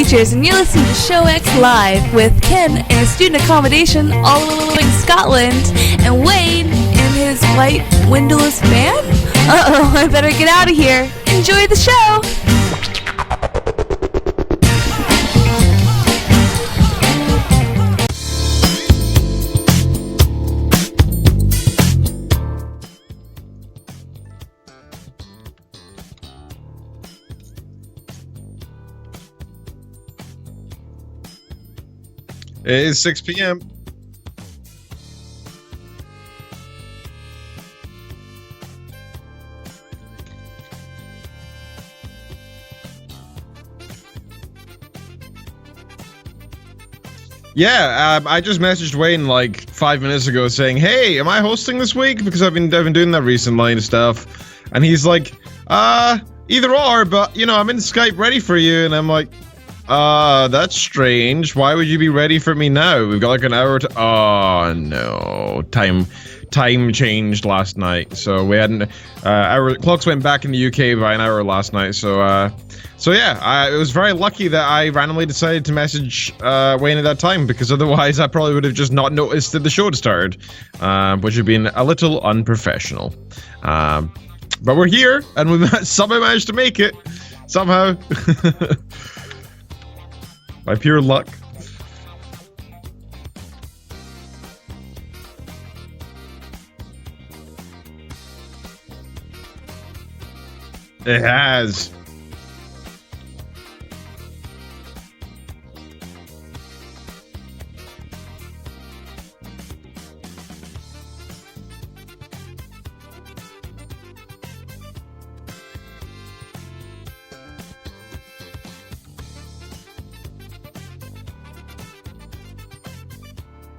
Teachers, and you're listening to Show X Live with Ken in a student accommodation all over Scotland, and Wayne in his white windowless van? Uh-oh, I better get out of here. Enjoy the show! It is 6 p.m. Yeah, I just messaged Wayne like 5 minutes ago saying, "Hey, am I hosting this week? Because I've been doing that recently and stuff." And he's like, either or, but you know, I'm in Skype ready for you." And I'm like, that's strange. Why would you be ready for me now? We've got like an hour to. Oh no, time changed last night, so we hadn't. Our clocks went back in the UK by an hour last night, so yeah, it was very lucky that I randomly decided to message Wayne at that time, because otherwise I probably would have just not noticed that the show had started, which would have been a little unprofessional. But we're here, and we somehow managed to make it. Somehow. By pure luck. It has.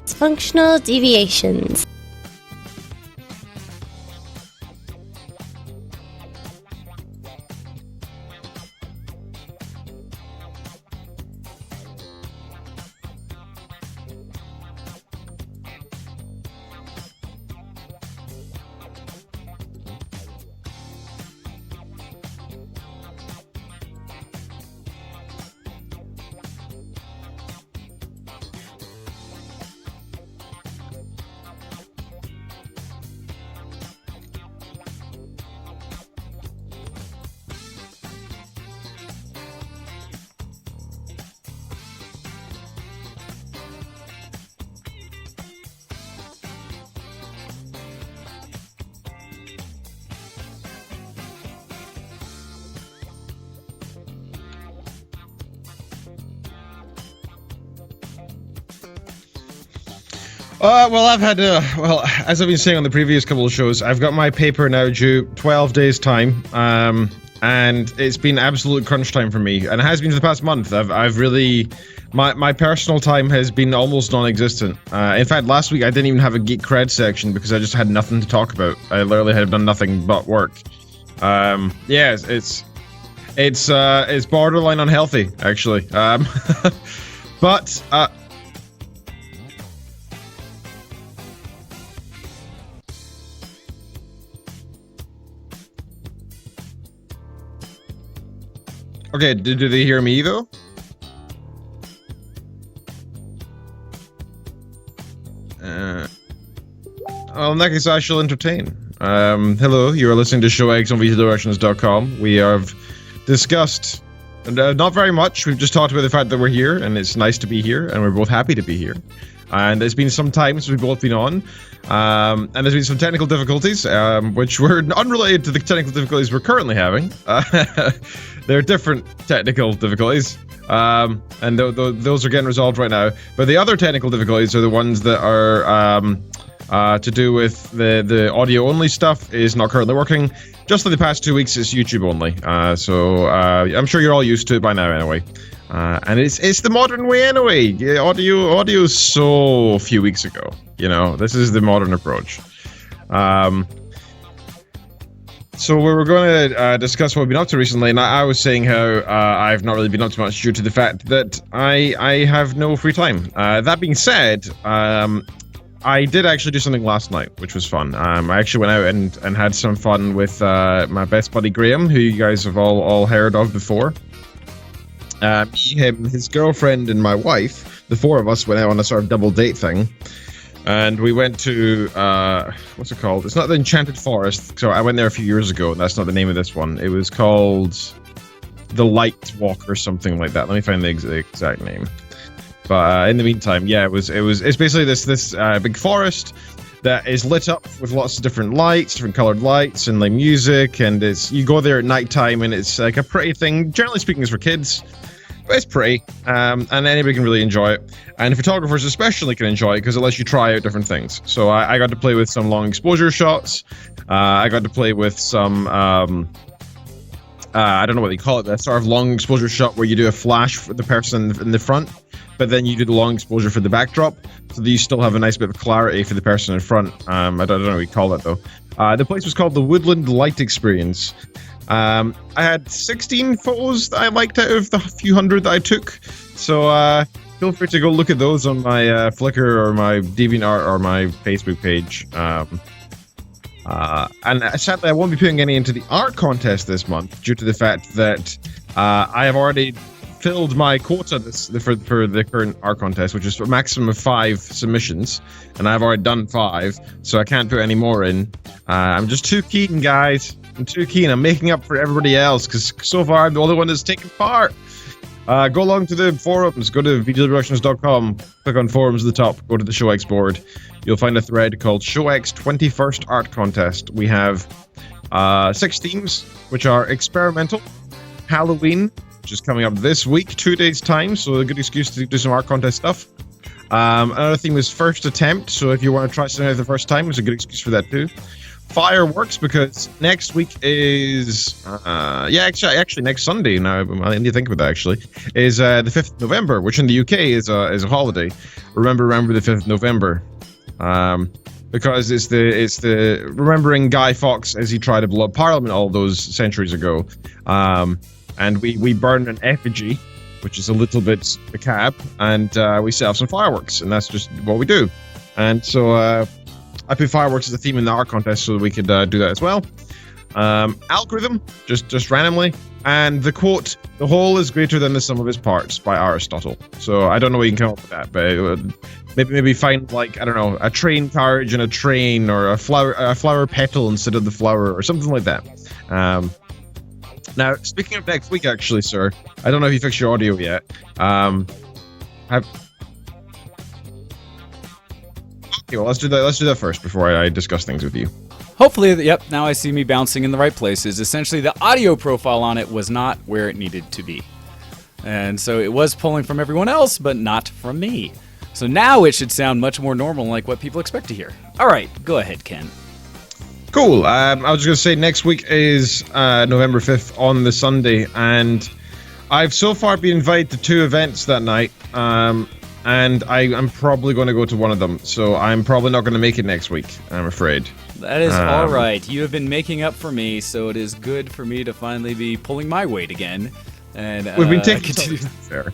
Functional deviations. Well, I've had, as I've been saying on the previous couple of shows, I've got my paper now due 12 days' time, and it's been absolute crunch time for me, and it has been for the past month. I've really, my personal time has been almost non-existent. In fact, last week I didn't even have a Geek Cred section because I just had nothing to talk about. I literally had done nothing but work. Yeah, it's borderline unhealthy, actually. But, okay, do they hear me though? Well, in that case, I shall entertain. Hello, you are listening to Show Eggs on VTDirections.com. We have discussed not very much. We've just talked about the fact that we're here, and it's nice to be here, and we're both happy to be here. And it's been some time since we've both been on, and there's been some technical difficulties, which were unrelated to the technical difficulties we're currently having. They're different technical difficulties, and those are getting resolved right now. But the other technical difficulties are the ones that are to do with the audio-only stuff is not currently working. Just for the past 2 weeks, it's YouTube only. So I'm sure you're all used to it by now anyway. And it's the modern way anyway. Yeah, audio is so few weeks ago. You know, this is the modern approach. So we were going to discuss what we've been up to recently, and I was saying how I've not really been up to much due to the fact that I have no free time. That being said, I did actually do something last night, which was fun. I actually went out and had some fun with my best buddy Graham, who you guys have all heard of before. Me, him, his girlfriend, and my wife, the four of us went out on a sort of double date thing. And we went to, what's it called? It's not the Enchanted Forest. So I went there a few years ago, and that's not the name of this one. It was called the Light Walk or something like that. Let me find the exact name. But in the meantime, yeah, it's basically this big forest that is lit up with lots of different lights, different colored lights, and like music. And you go there at nighttime, and it's like a pretty thing. Generally speaking, it's for kids. But it's pretty, and anybody can really enjoy it. And photographers especially can enjoy it because it lets you try out different things. So I got to play with some long exposure shots. I got to play with some, I don't know what they call it, that sort of long exposure shot where you do a flash for the person in the front, but then you do the long exposure for the backdrop, so that you still have a nice bit of clarity for the person in front. I don't know what we call it though. The place was called the Woodland Light Experience. I had 16 photos that I liked out of the few hundred that I took, so feel free to go look at those on my Flickr or my DeviantArt or my Facebook page. And sadly, I won't be putting any into the art contest this month due to the fact that I have already filled my quota for the current art contest, which is a maximum of 5 submissions, and I've already done 5, so I can't put any more in. I'm just too keen, guys. I'm too keen. I'm making up for everybody else because so far I'm the only one that's taken part. Go along to the forums. Go to vdproductions.com. Click on forums at the top. Go to the ShowX board. You'll find a thread called ShowX 21st Art Contest. We have 6 themes, which are experimental, Halloween, which is coming up this week, 2 days time, so a good excuse to do some art contest stuff. Another theme is first attempt, so if you want to try something out the first time, it's a good excuse for that too. Fireworks, because next week is actually next Sunday. Now I need to think about that. Actually, is the 5th of November, which in the UK is a holiday. Remember the 5th of November, because it's the remembering Guy Fawkes as he tried to blow up Parliament all those centuries ago, and we burn an effigy, which is a little bit macabre, and we set off some fireworks, and that's just what we do, and so. I put fireworks as a theme in the art contest so that we could do that as well. Algorithm, just randomly. And the quote, "The whole is greater than the sum of its parts" by Aristotle. So I don't know what you can come up with that, but maybe find, like, I don't know, a train carriage and a train, or a flower petal instead of the flower, or something like that. Now, speaking of next week, actually, sir, I don't know if you fixed your audio yet. Okay, well, let's do that first before I discuss things with you. Hopefully, yep, now I see me bouncing in the right places. Essentially, the audio profile on it was not where it needed to be. And so it was pulling from everyone else, but not from me. So now it should sound much more normal, like what people expect to hear. All right, go ahead, Ken. Cool. I was just going to say next week is November 5th on the Sunday, and I've so far been invited to 2 events that night. And I'm probably going to go to one of them, so I'm probably not going to make it next week, I'm afraid. That is all right. You have been making up for me, so it is good for me to finally be pulling my weight again. And we've been taking fair.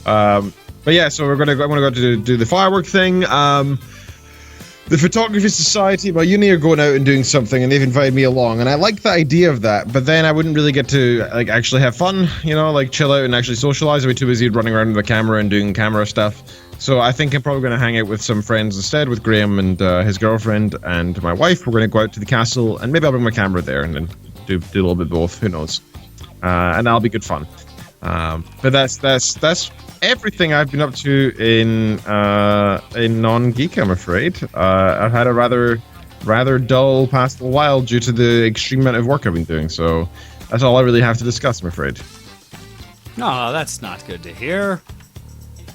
But yeah, so I'm gonna go to do the firework thing. The Photography Society, my uni, are going out and doing something, and they've invited me along, and I like the idea of that, but then I wouldn't really get to, like, actually have fun, like, chill out and actually socialize. I'd be too busy running around with the camera and doing camera stuff. So I think I'm probably going to hang out with some friends instead, with Graham and his girlfriend and my wife. We're going to go out to the castle, and maybe I'll bring my camera there and then do a little bit of both, who knows. And that'll be good fun. But that's everything I've been up to in non-geek, I'm afraid. I've had a rather dull past little while due to the extreme amount of work I've been doing, so that's all I really have to discuss, I'm afraid. No, that's not good to hear.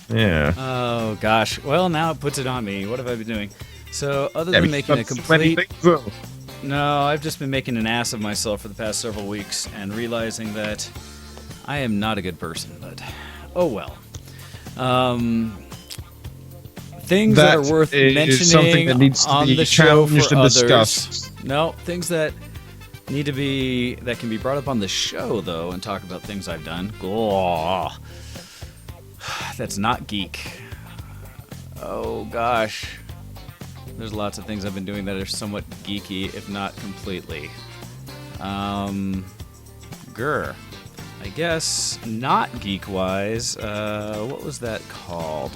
Yeah. Oh, gosh. Well, now it puts it on me. What have I been doing? So, other than making a complete... No, I've just been making an ass of myself for the past several weeks and realizing that I am not a good person, but oh well. Things that are worth mentioning that needs to on the show for others. Discuss. No, things that need to be, that can be brought up on the show, though, and talk about things I've done. Oh, that's not geek. Oh, gosh. There's lots of things I've been doing that are somewhat geeky, if not completely. Grr. I guess not geek-wise. What was that called?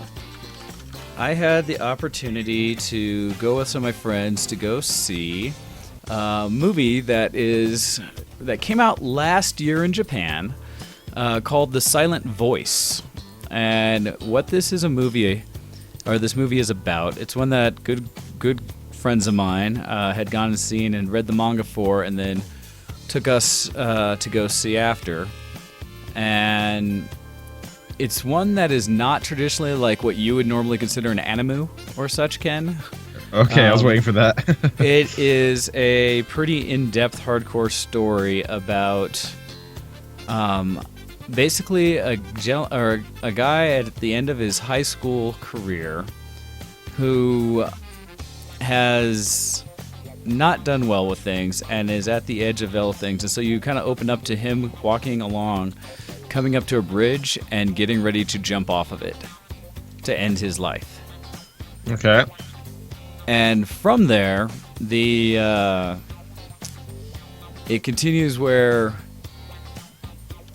I had the opportunity to go with some of my friends to go see a movie that came out last year in Japan, called The Silent Voice. And what this is this movie is about, it's one that good friends of mine had gone and seen and read the manga for, and then took us to go see after. And it's one that is not traditionally like what you would normally consider an anime or such, Ken. Okay, I was waiting for that. It is a pretty in-depth hardcore story about basically a guy at the end of his high school career who has not done well with things and is at the edge of all things. And so you kind of open up to him walking along, coming up to a bridge and getting ready to jump off of it to end his life. Okay. And from there, it continues where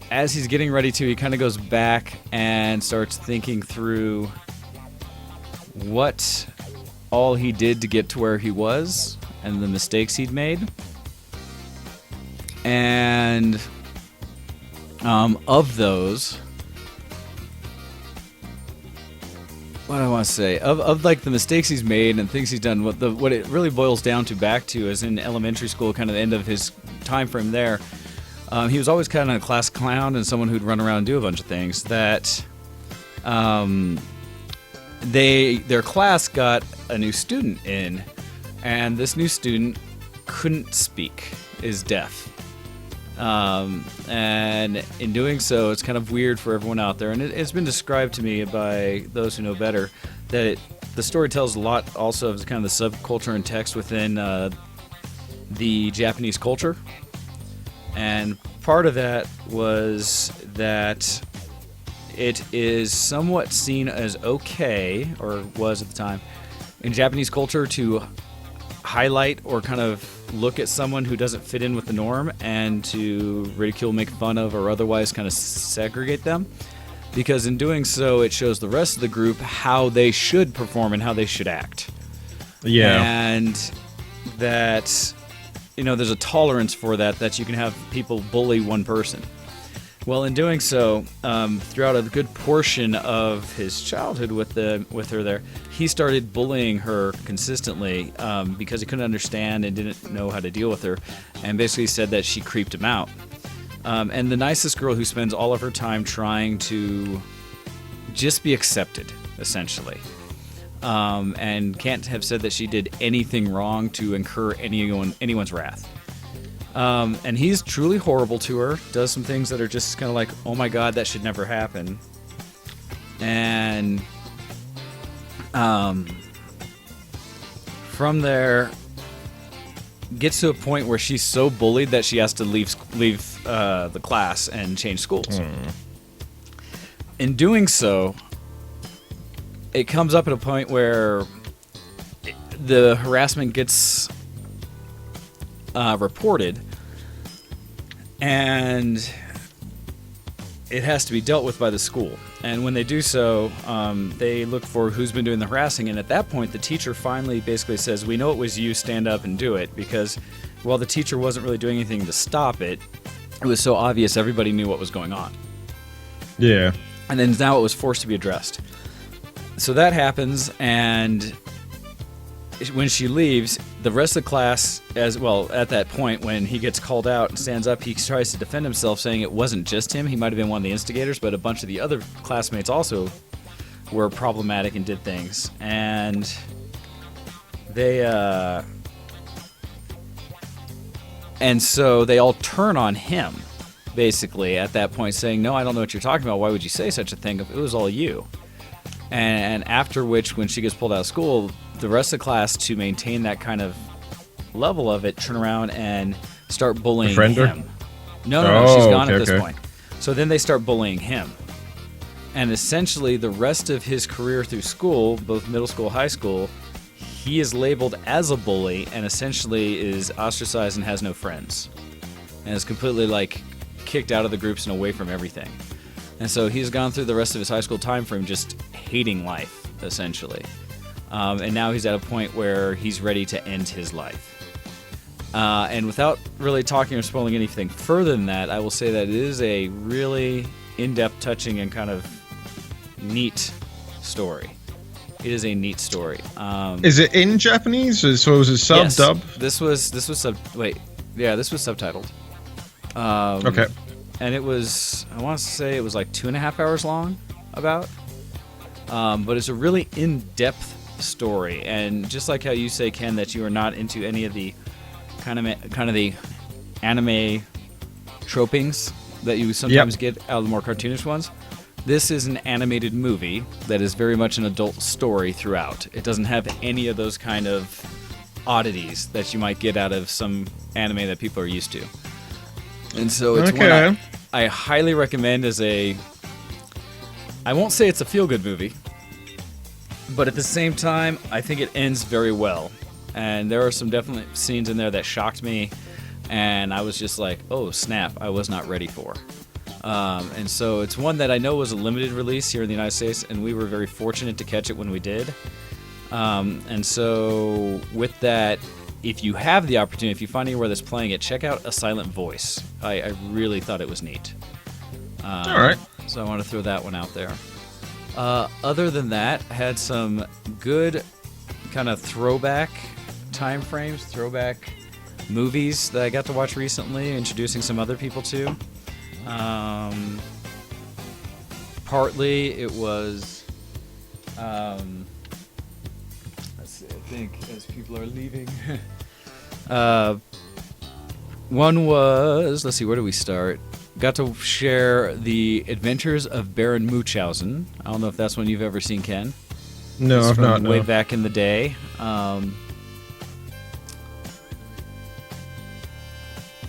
as he's getting ready to, he kind of goes back and starts thinking through what all he did to get to where he was and the mistakes he'd made. And of those, what do I want to say? Of like the mistakes he's made and things he's done, what it really boils down to back to is in elementary school, kind of the end of his time frame there. He was always kind of a class clown and someone who'd run around and do a bunch of things that their class got a new student in, and this new student couldn't speak, is deaf. And in doing so, it's kind of weird for everyone out there, and it's been described to me by those who know better that the story tells a lot also of kind of the subculture and text within the Japanese culture. And part of that was that it is somewhat seen as okay, or was at the time, in Japanese culture to highlight or kind of look at someone who doesn't fit in with the norm and to ridicule, make fun of, or otherwise kind of segregate them. Because in doing so, it shows the rest of the group how they should perform and how they should act. Yeah. And that, there's a tolerance for that you can have people bully one person. Well, in doing so, throughout a good portion of his childhood with her there, he started bullying her consistently because he couldn't understand and didn't know how to deal with her, and basically said that she creeped him out. And the nicest girl who spends all of her time trying to just be accepted, essentially, and can't have said that she did anything wrong to incur anyone's wrath. And he's truly horrible to her, does some things that are just kind of like, oh my god, that should never happen. And from there, gets to a point where she's so bullied that she has to leave the class and change schools. In doing so, it comes up at a point where the harassment gets reported, and it has to be dealt with by the school. And when they do so, they look for who's been doing the harassing, and at that point the teacher finally basically says, we know it was you, stand up and do it, because while the teacher wasn't really doing anything to stop it, it was so obvious everybody knew what was going on. Yeah. And then now it was forced to be addressed. So that happens, and when she leaves, the rest of the class, as well, at that point when he gets called out and stands up, he tries to defend himself, saying it wasn't just him. He might have been one of the instigators, but a bunch of the other classmates also were problematic and did things. And they, and so they all turn on him, basically, at that point, saying, no, I don't know what you're talking about. Why would you say such a thing if it was all you? And after which, when she gets pulled out of school, the rest of the class, to maintain that kind of level of it, turn around and start bullying him. No, she's gone at this point. So then they start bullying him. And essentially, the rest of his career through school, both middle school, high school, he is labeled as a bully and essentially is ostracized and has no friends. And is completely, kicked out of the groups and away from everything. And so he's gone through the rest of his high school time frame just hating life, essentially. And now he's at a point where he's ready to end his life. And without really talking or spoiling anything further than that, I will say that it is a really in-depth, touching, and kind of neat story. It is a neat story. Is it in Japanese? So was it sub, yes, dub? This was sub. Wait, yeah, this was subtitled. Okay. And it was, I want to say it was like 2.5 hours long, about. But it's a really in-depth story, and just like how you say, Ken, that you are not into any of the kind of the anime tropings that you sometimes get out of the more cartoonish ones. This is an animated movie that is very much an adult story throughout. It doesn't have any of those kind of oddities that you might get out of some anime that people are used to. And so it's one I highly recommend as a... I won't say it's a feel-good movie, but at the same time, I think it ends very well. And there are some definite scenes in there that shocked me, and I was just like, oh, snap, I was not ready for. And so it's one that I know was a limited release here in the United States, and we were very fortunate to catch it when we did. And so with that, if you have the opportunity, if you find anywhere that's playing it, check out A Silent Voice. I really thought it was neat. All right. So I want to throw that one out there. Other than that, I had some good kind of throwback time frames, throwback movies that I got to watch recently, introducing some other people to. Partly it was, let's see, I think as people are leaving. One was, let's see, where do we start? Got to share The Adventures of Baron Munchausen. I don't know if that's one you've ever seen, Ken. No, I've not. Way back in the day.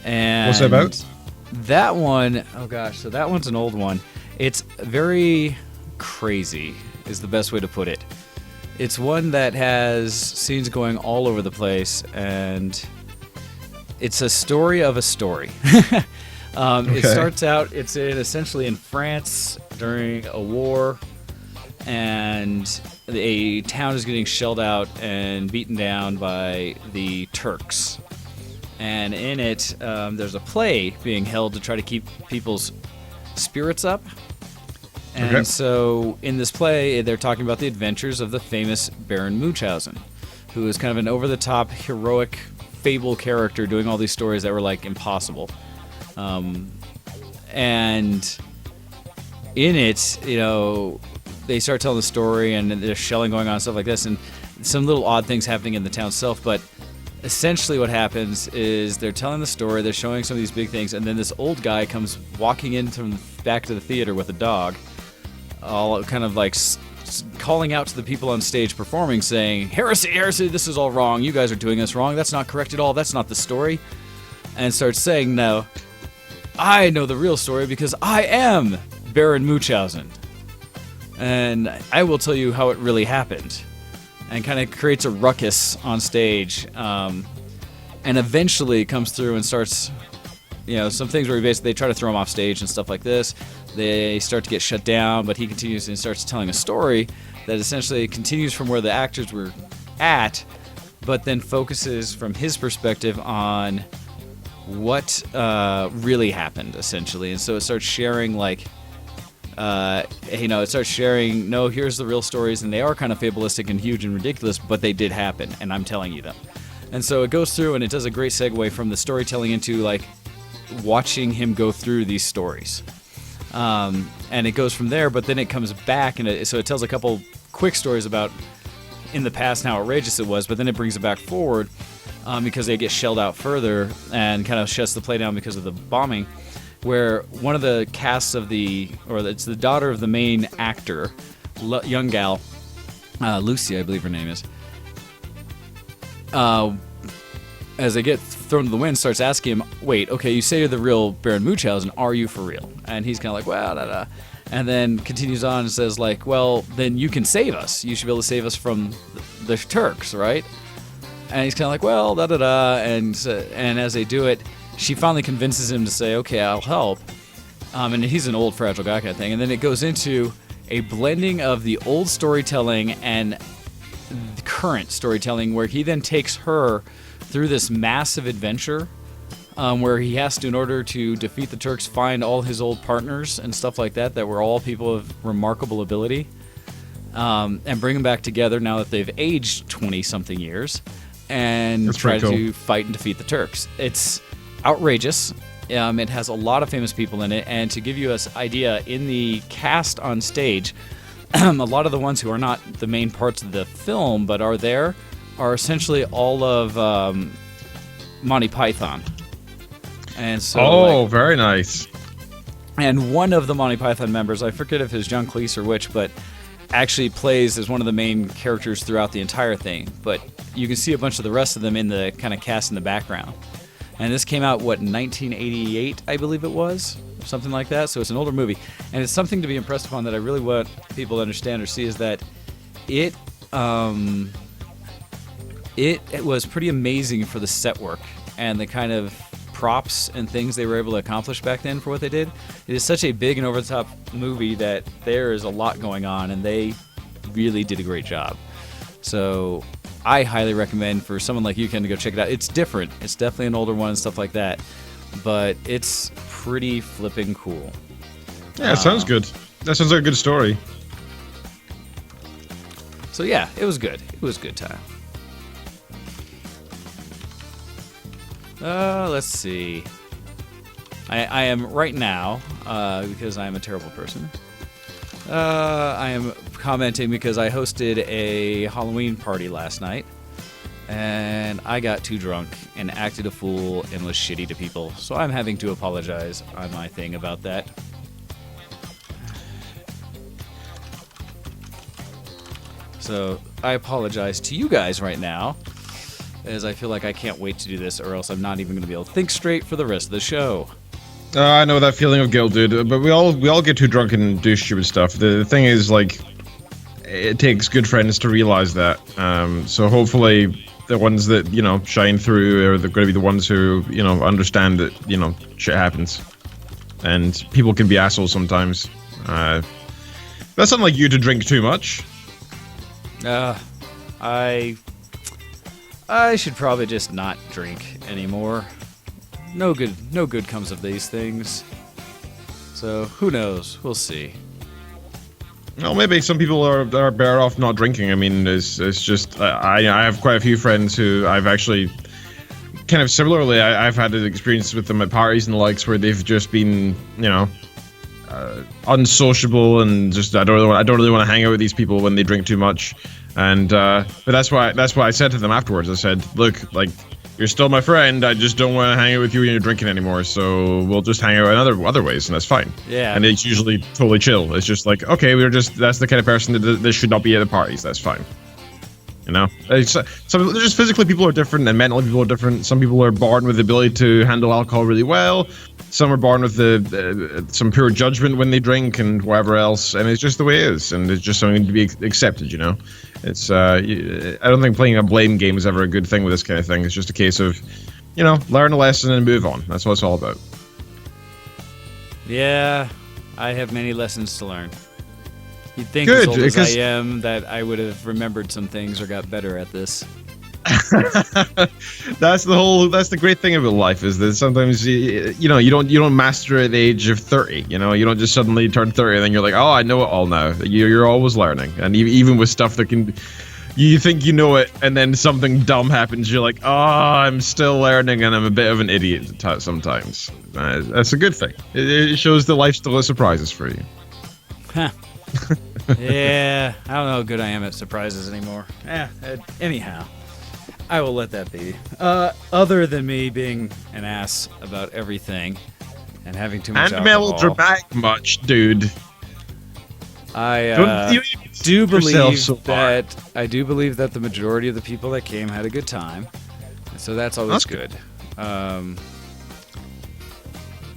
And what's that about? That one, oh gosh, so that one's an old one. It's very crazy, is the best way to put it. It's one that has scenes going all over the place, and it's a story of a story. It starts out, it's essentially in France during a war, and a town is getting shelled out and beaten down by the Turks. And in it, there's a play being held to try to keep people's spirits up. And so in this play, they're talking about the adventures of the famous Baron Munchausen, who is kind of an over-the-top, heroic, fable character doing all these stories that were, like, impossible. And in it, you know, they start telling the story, and there's shelling going on and stuff like this, and some little odd things happening in the town itself, but essentially what happens is they're telling the story, they're showing some of these big things, and then this old guy comes walking in from back to the theater with a dog, all kind of like calling out to the people on stage performing, saying, heresy, heresy, this is all wrong, you guys are doing this wrong, that's not correct at all, that's not the story, and starts saying, no, I know the real story because I am Baron Munchausen, and I will tell you how it really happened. And kind of creates a ruckus on stage, and eventually comes through and starts, you know, some things where they try to throw him off stage and stuff like this. They start to get shut down, but he continues and starts telling a story that essentially continues from where the actors were at, but then focuses from his perspective on what really happened, essentially. And so it starts sharing, like, you know, it starts sharing, no, here's the real stories, and they are kind of fabulistic and huge and ridiculous, but they did happen, and I'm telling you them. And so it goes through, and it does a great segue from the storytelling into, like, watching him go through these stories. And it goes from there, but then it comes back, and so it tells a couple quick stories about in the past and how outrageous it was, but then it brings it back forward because they get shelled out further and kind of shuts the play down because of the bombing, where one of the casts of it's the daughter of the main actor, young gal, Lucy, I believe her name is, as they get thrown to the wind, starts asking him, wait, okay, you say you're the real Baron Munchausen, are you for real? And he's kind of like, well, da da. And then continues on and says, like, well, then you can save us. You should be able to save us from the Turks, right? And he's kind of like, well, da da da. And as they do it, she finally convinces him to say, okay, I'll help. And he's an old, fragile guy kind of thing. And then it goes into a blending of the old storytelling and the current storytelling, where he then takes her through this massive adventure where he has to, in order to defeat the Turks, find all his old partners and stuff like that were all people of remarkable ability, and bring them back together now that they've aged 20-something years, and try to fight and defeat the Turks. It's outrageous. It has a lot of famous people in it, and to give you an idea, in the cast on stage, a lot of the ones who are not the main parts of the film but are there are essentially all of Monty Python. And so, very nice. And one of the Monty Python members, I forget if it's John Cleese or which, but actually plays as one of the main characters throughout the entire thing. But you can see a bunch of the rest of them in the kind of cast in the background. And this came out, 1988, I believe it was? Something like that. So it's an older movie. And it's something to be impressed upon that I really want people to understand or see, is that it was pretty amazing for the set work and the kind of props and things they were able to accomplish back then for what they did. It is such a big and over-the-top movie that there is a lot going on, and they really did a great job. So I highly recommend for someone like you, Ken, to go check it out. It's different. It's definitely an older one and stuff like that, but it's pretty flipping cool. Yeah, it sounds good. That sounds like a good story. So yeah, it was good. It was a good time. Let's see. I am right now, because I am a terrible person, I am commenting because I hosted a Halloween party last night, and I got too drunk and acted a fool and was shitty to people, so I'm having to apologize on my thing about that. So I apologize to you guys right now, as I feel like I can't wait to do this, or else I'm not even going to be able to think straight for the rest of the show. I know that feeling of guilt, dude. But we all get too drunk and do stupid stuff. The thing is, like, it takes good friends to realize that. So hopefully, the ones that shine through are going to be the ones who understand that shit happens, and people can be assholes sometimes. That's not like you to drink too much. I should probably just not drink anymore. No good comes of these things. So who knows? We'll see. Well, maybe some people are better off not drinking. I mean, it's just I have quite a few friends who I've actually kind of similarly I've had an experience with them at parties and the likes where they've just been unsociable and just I don't really want to hang out with these people when they drink too much. And but that's why I said to them afterwards. I said, look, like, you're still my friend. I just don't want to hang out with you when you're drinking anymore. So we'll just hang out in other ways, and that's fine. Yeah. And it's usually totally chill. It's just like, okay, that's the kind of person that should not be at the parties. That's fine. Some just physically people are different, and mentally people are different. Some people are born with the ability to handle alcohol really well. Some are born with some pure judgment when they drink and whatever else, and it's just the way it is, and it's just something to be accepted. It's I don't think playing a blame game is ever a good thing with this kind of thing. It's just a case of, learn a lesson and move on. That's what it's all about. Yeah, I have many lessons to learn. You'd think, as old as I am, that I would have remembered some things or got better at this. That's the great thing about life, is that sometimes you don't master at the age of 30. You don't just suddenly turn 30 and then you're like, oh, I know it all now. You're always learning, and even with stuff that you think you know it, and then something dumb happens, you're like, oh, I'm still learning, and I'm a bit of an idiot sometimes. That's a good thing. It shows that life still has surprises for you. Huh. Yeah, I don't know how good I am at surprises anymore. Anyhow, I will let that be. Other than me being an ass about everything and having too much alcohol. And melodramatic much, dude. I do believe that the majority of the people that came had a good time, so that's always good.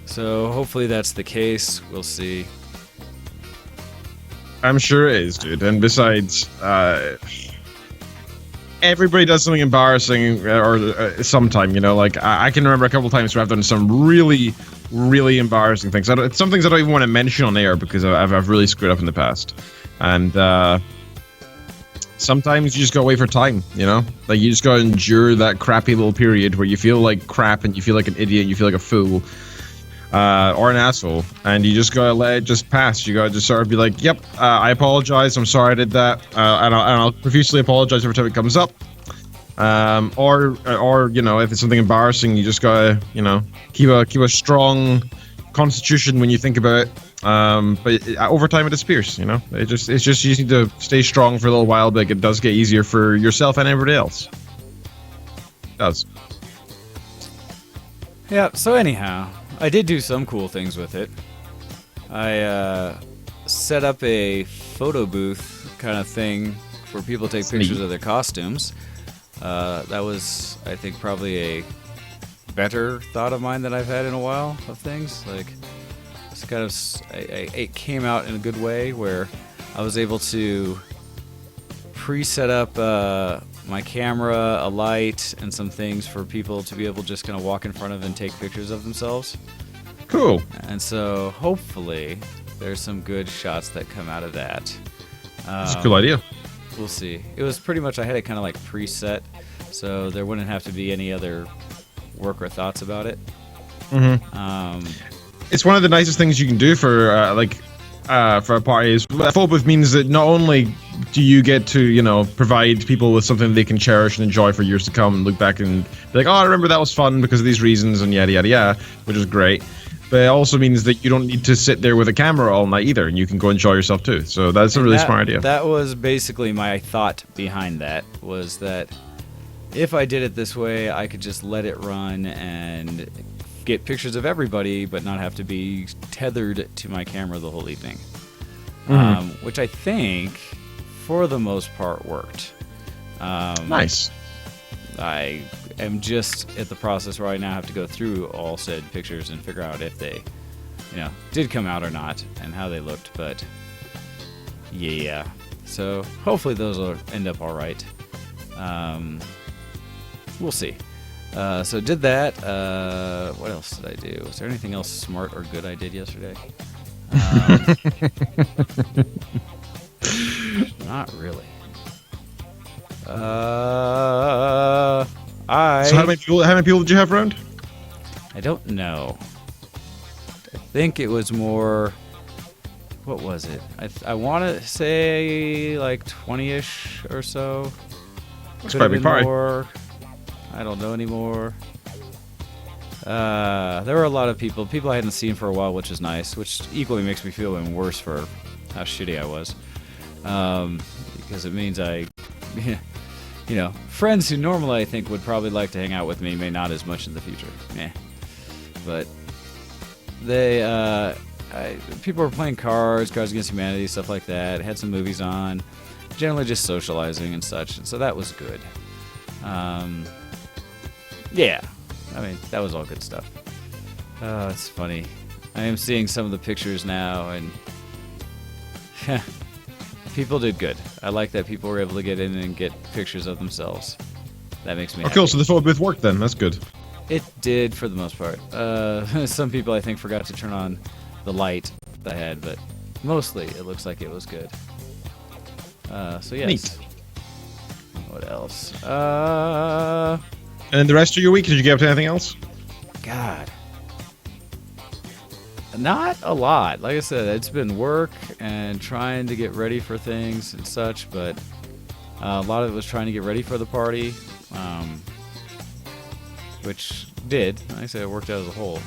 So hopefully that's the case. We'll see. I'm sure it is, dude. And besides, everybody does something embarrassing or sometime, you know, like I can remember a couple times where I've done some really, really embarrassing things. It's some things I don't even want to mention on air because I've really screwed up in the past. And sometimes you just gotta wait for time, you know? Like, you just gotta endure that crappy little period where you feel like crap and you feel like an idiot and you feel like a fool. Or an asshole, and you just gotta let it just pass. You gotta just sort of be like, yep, I apologize, I'm sorry I did that, and I'll profusely apologize every time it comes up. Or you know, if it's something embarrassing, you just gotta, you know, keep a strong constitution when you think about it. But over time it disappears, you know. It's just you need to stay strong for a little while, but it does get easier for yourself and everybody else. It does. Yeah, so anyhow, I did do some cool things with it. I set up a photo booth kind of thing for people to take pictures of their costumes. That was, I think, probably a better thought of mine than I've had in a while of things. Like, it's kind of, it came out in a good way where I was able to pre-set up my camera, a light, and some things for people to be able to just kind of walk in front of and take pictures of themselves. Cool. And so hopefully there's some good shots that come out of that. That's a cool idea. We'll see. It was pretty much, I had it kind of like preset, so there wouldn't have to be any other work or thoughts about it. Mm-hmm. It's one of the nicest things you can do for for a party. Is a photo booth means that not only do you get to, you know, provide people with something they can cherish and enjoy for years to come and look back and be like, oh, I remember that was fun because of these reasons and yada yada yada, which is great. But it also means that you don't need to sit there with a camera all night either, and you can go enjoy yourself too. So that's a really smart idea. That was basically my thought behind that, was that if I did it this way, I could just let it run and get pictures of everybody, but not have to be tethered to my camera the whole evening. Mm-hmm. Which I think, for the most part, worked. Nice. I am just at the process where I now have to go through all said pictures and figure out if they, you know, did come out or not and how they looked. But yeah, so hopefully those will end up all right. We'll see. So did that. What else did I do? Was there anything else smart or good I did yesterday? Not really. So how many people did you have around? I don't know. I think it was more. What was it? I want to say like 20-ish or so. That's quite a big party. More. I don't know anymore. There were a lot of people I hadn't seen for a while, which is nice, which equally makes me feel even worse for how shitty I was. Because it means I, you know, friends who normally I think would probably like to hang out with me may not as much in the future. But they, people were playing Cards Against Humanity, stuff like that. Had some movies on, generally just socializing and such, and so that was good. Yeah, I mean, that was all good stuff. Oh, it's funny. I am seeing some of the pictures now, and people did good. I like that people were able to get in and get pictures of themselves. That makes me happy. Cool, so the photo booth worked then. That's good. It did for the most part. Some people, I think, forgot to turn on the light that I had, but mostly it looks like it was good. So, yes. Neat. What else? And the rest of your week, did you get up to anything else? God. Not a lot. Like I said, it's been work and trying to get ready for things and such, but a lot of it was trying to get ready for the party, which did. Like I said, it worked out as a whole.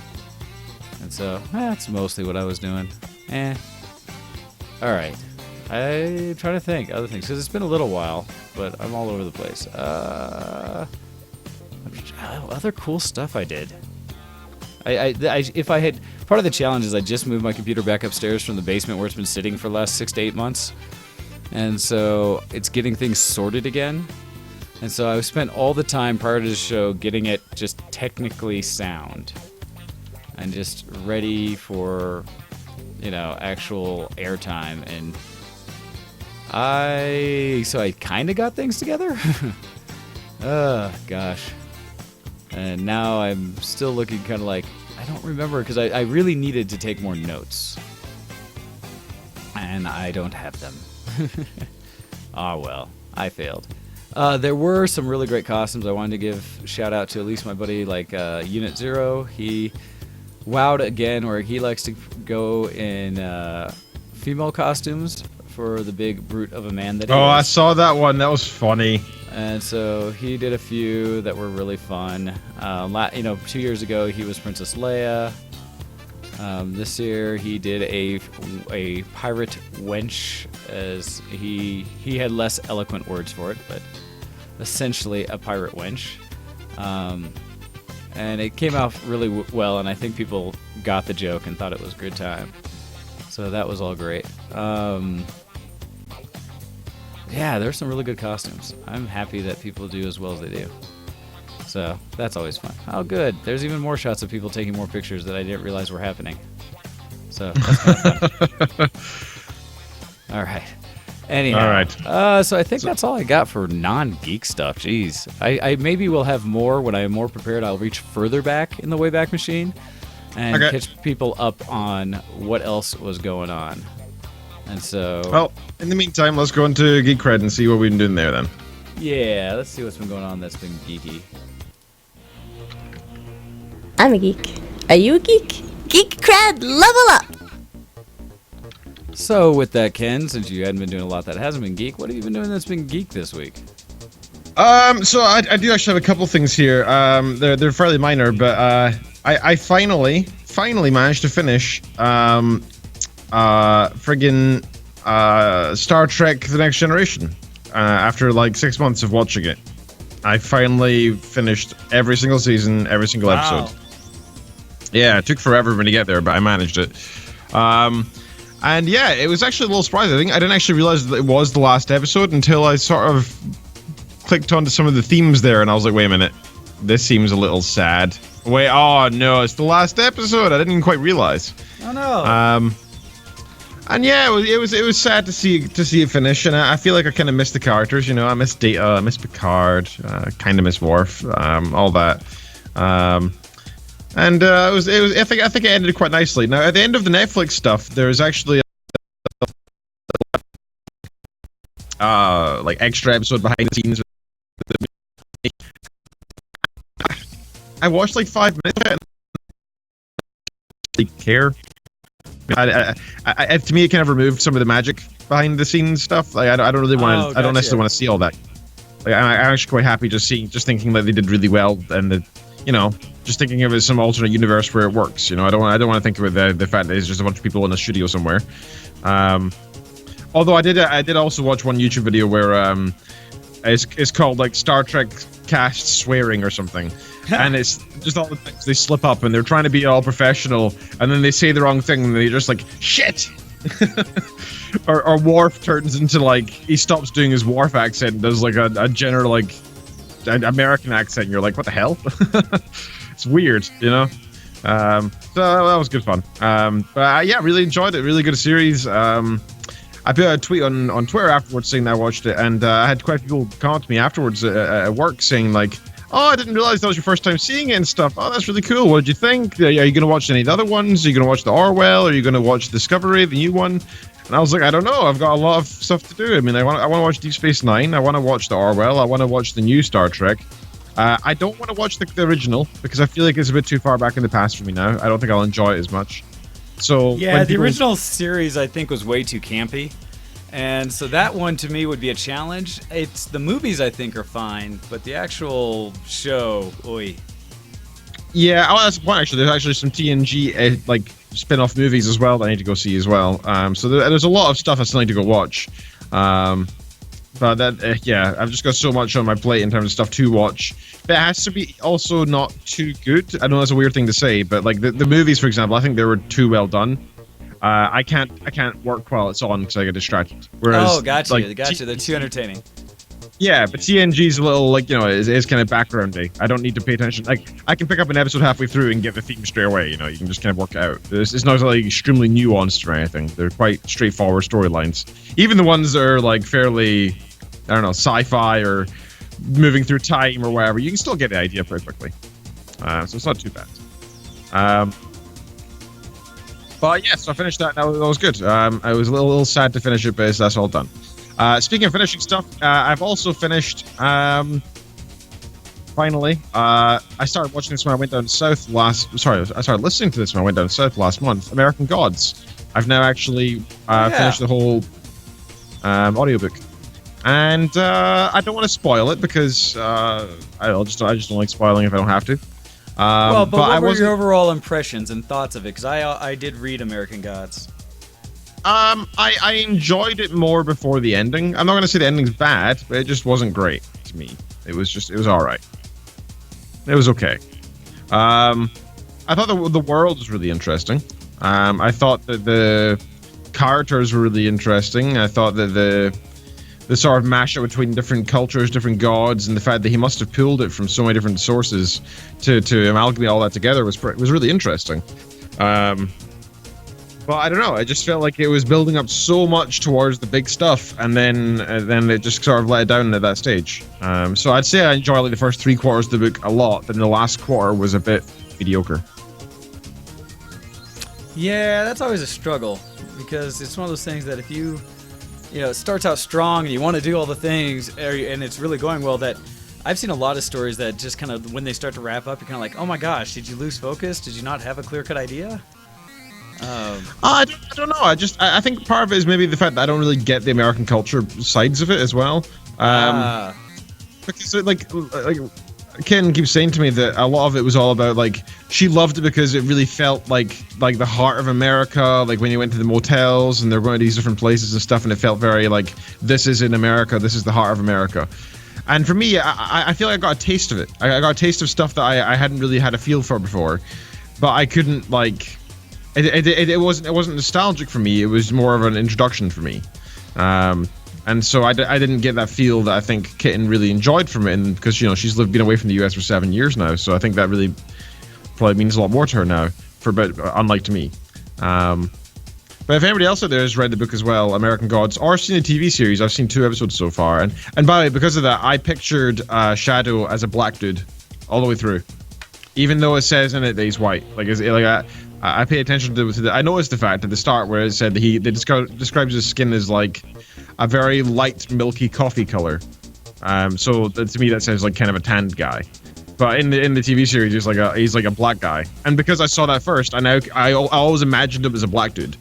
And so, that's mostly what I was doing. Alright. I'm trying to think other things, because it's been a little while, but I'm all over the place. Other cool stuff I did. If I had, part of the challenge is I just moved my computer back upstairs from the basement where it's been sitting for the last 6 to 8 months, and so it's getting things sorted again. And so I spent all the time prior to the show getting it just technically sound and just ready for, you know, actual airtime. And I kind of got things together. Gosh. And now I'm still looking kind of like, I don't remember, because I really needed to take more notes. And I don't have them. Ah, well, I failed. There were some really great costumes. I wanted to give shout out to at least my buddy, like Unit Zero. He wowed again, where he likes to go in female costumes for the big brute of a man that he is. I saw that one. That was funny. And so he did a few that were really fun. 2 years ago he was Princess Leia. This year he did a pirate wench, as he had less eloquent words for it, but essentially a pirate wench. And it came out really well, and I think people got the joke and thought it was a good time. So that was all great. Yeah, there's some really good costumes. I'm happy that people do as well as they do. So that's always fun. Oh, good. There's even more shots of people taking more pictures that I didn't realize were happening. So that's kind of fun. All right. Anyhow. All right. So I think that's all I got for non-geek stuff. Jeez. I maybe will have more when I am more prepared. I'll reach further back in the Wayback Machine and catch people up on what else was going on. And so... Well, in the meantime, let's go into Geek Cred and see what we've been doing there then. Yeah, let's see what's been going on that's been geeky. I'm a geek. Are you a geek? Geek Cred, level up! So with that, Ken, since you hadn't been doing a lot that hasn't been geek, what have you been doing that's been geek this week? So I do actually have a couple things here. They're fairly minor, but I finally managed to finish friggin' Star Trek: The Next Generation. After like 6 months of watching it, I finally finished every single season, every single episode. Yeah, it took forever for me to get there, but I managed it. And yeah, it was actually a little surprising. I didn't actually realize that it was the last episode until I sort of clicked onto some of the themes there, and I was like, wait a minute, this seems a little sad. Wait, oh no, it's the last episode. I didn't even quite realize. Oh no. And yeah, it was sad to see it finish, and I feel like I kind of missed the characters. You know, I miss Data, I miss Picard, kind of miss Worf, all that. And it was. I think it ended quite nicely. Now, at the end of the Netflix stuff, there's actually like extra episode behind the scenes. I watched like 5 minutes of it. And care. To me, it kind of removed some of the magic behind the scenes stuff. Like, I don't really want to. Gotcha. I don't necessarily want to see all that. Like, I'm actually quite happy just thinking that they did really well, and just thinking of it as some alternate universe where it works. I don't want to think of it the fact that it's just a bunch of people in a studio somewhere. Although I did also watch one YouTube video where it's called like Star Trek cast swearing or something. And it's just all the things they slip up and they're trying to be all professional and then they say the wrong thing and they're just like, shit! or Worf turns into like, he stops doing his Worf accent and does like a general like an American accent and you're like, what the hell? It's weird, So that was good fun. But yeah, really enjoyed it. Really good series. I put a tweet on Twitter afterwards saying that I watched it, and I had quite a few people comment to me afterwards at work saying like, oh, I didn't realize that was your first time seeing it and stuff. Oh, that's really cool. What did you think? Are you going to watch any of the other ones? Are you going to watch the Orwell? Are you going to watch Discovery, the new one? And I was like, I don't know. I've got a lot of stuff to do. I mean, I want to watch Deep Space Nine. I want to watch the Orwell. I want to watch the new Star Trek. I don't want to watch the original because I feel like it's a bit too far back in the past for me now. I don't think I'll enjoy it as much. So yeah, the original series I think was way too campy. And so that one to me would be a challenge. It's the movies I think are fine, but the actual show, oy. Yeah, that's the point actually. There's actually some TNG like spin-off movies as well that I need to go see as well. So there's a lot of stuff I still need to go watch. But that, yeah, I've just got so much on my plate in terms of stuff to watch. But it has to be also not too good. I know that's a weird thing to say, but like the movies, for example, I think they were too well done. I can't work while it's on because I get distracted. Whereas, gotcha. They're too entertaining. Yeah, but TNG's a little like is kind of backgroundy. I don't need to pay attention. Like I can pick up an episode halfway through and get the theme straight away. You can just kind of work it out. It's not like extremely nuanced or anything. They're quite straightforward storylines. Even the ones that are like fairly, I don't know, sci-fi or moving through time or whatever, you can still get the idea pretty quickly. So it's not too bad. But yeah, so I finished that. That was good. I was a little sad to finish it, but that's all done. Speaking of finishing stuff, I've also finished. Finally, I started watching this when I went down south I started listening to this when I went down south last month. American Gods. I've now actually finished the whole audiobook, and I don't want to spoil it because I just don't like spoiling if I don't have to. But what were your overall impressions and thoughts of it? Because I did read American Gods. I enjoyed it more before the ending. I'm not going to say the ending's bad, but it just wasn't great to me. It was all right. It was okay. I thought the world was really interesting. I thought that the characters were really interesting. I thought that the sort of mashup between different cultures, different gods, and the fact that he must have pulled it from so many different sources to amalgamate all that together was really interesting. But I don't know. I just felt like it was building up so much towards the big stuff, and then it just sort of let it down at that stage. So I'd say I enjoyed like the first 3 quarters of the book a lot, then the last quarter was a bit mediocre. Yeah, that's always a struggle because it's one of those things that if you know, it starts out strong and you want to do all the things and it's really going well, that I've seen a lot of stories that just kind of, when they start to wrap up, you're kind of like, oh my gosh, did you lose focus? Did you not have a clear-cut idea? I don't know. I think part of it is maybe the fact that I don't really get the American culture sides of it as well. Because like Ken keeps saying to me that a lot of it was all about like she loved it because it really felt like the heart of America, like when you went to the motels and they're going to these different places and stuff, and it felt very like this is in America, this is the heart of America. And for me, I feel like I got a taste of it. I got a taste of stuff that I hadn't really had a feel for before, but I couldn't like it wasn't nostalgic for me. It was more of an introduction for me. And so I didn't get that feel that I think Kitten really enjoyed from it, and because you know she's been away from the US for 7 years now, so I think that really probably means a lot more to her now. But unlike to me. But if anybody else out there has read the book as well, American Gods, or seen the TV series, I've seen 2 episodes so far, and by the way, because of that, I pictured Shadow as a black dude all the way through, even though it says in it that he's white. I pay attention to the. I noticed the fact at the start where it said that they describes his skin as like a very light milky coffee color. So to me that sounds like kind of a tanned guy. But in the TV series he's like a black guy. And because I saw that first, I always imagined him as a black dude.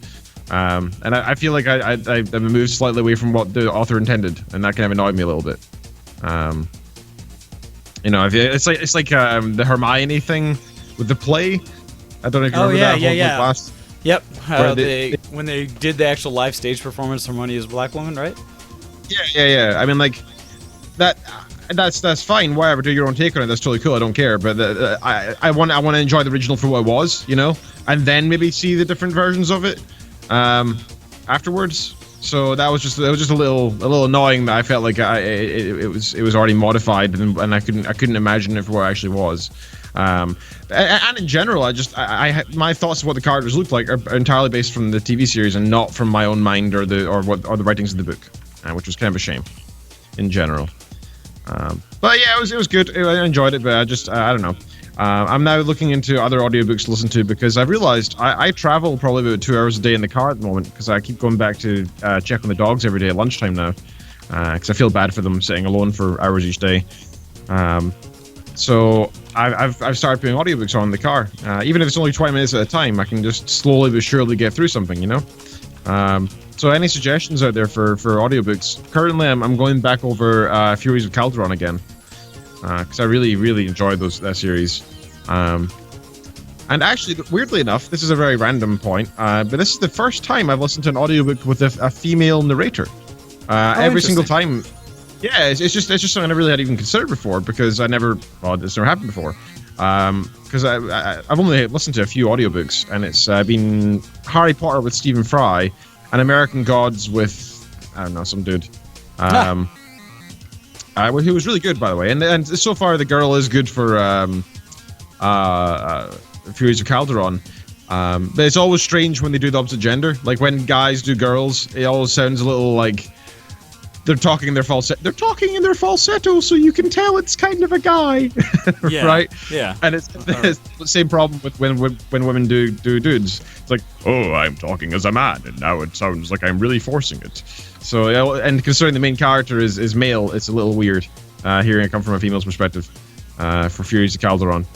And I feel like I moved slightly away from what the author intended, and that kind of annoyed me a little bit. You know, it's like the Hermione thing with the play. I don't know if you remember that. Yeah. Last, yep. When they did the actual live stage performance, Hermione is a black woman, right? Yeah. I mean, like that's fine. Whatever, do your own take on it. That's totally cool. I don't care. But I want to enjoy the original for what it was, you know, and then maybe see the different versions of it afterwards. So that was just a little annoying that I felt like it was already modified and I couldn't imagine it for what it actually was. And in general, my thoughts of what the characters look like are entirely based from the TV series and not from my own mind or the writings of the book, which was kind of a shame, in general. But yeah, it was good. I enjoyed it, but I don't know. I'm now looking into other audiobooks to listen to because I've realized I travel probably about 2 hours a day in the car at the moment because I keep going back to check on the dogs every day at lunchtime now because I feel bad for them sitting alone for hours each day. So I've started putting audiobooks on in the car. Even if it's only 20 minutes at a time, I can just slowly but surely get through something, you know? So any suggestions out there for audiobooks? Currently, I'm going back over Furies of Calderon again. Because I really, really enjoyed that series. And actually, weirdly enough, this is a very random point, but this is the first time I've listened to an audiobook with a female narrator. Every single time. Yeah, it's just something I never really had even considered before because it's never happened before. Because I've only listened to a few audiobooks, and it's been Harry Potter with Stephen Fry and American Gods with, I don't know, some dude. He was really good, by the way, and so far the girl is good for Furies of Calderon. But it's always strange when they do the opposite gender. Like when guys do girls, it always sounds a little like they're talking in their falsetto. They're talking in their falsetto, so you can tell it's kind of a guy, right? Yeah. And it's the same problem with when women do dudes. It's like, oh, I'm talking as a man, and now it sounds like I'm really forcing it. So, and considering the main character is male, it's a little weird hearing it come from a female's perspective for Furies of Calderon.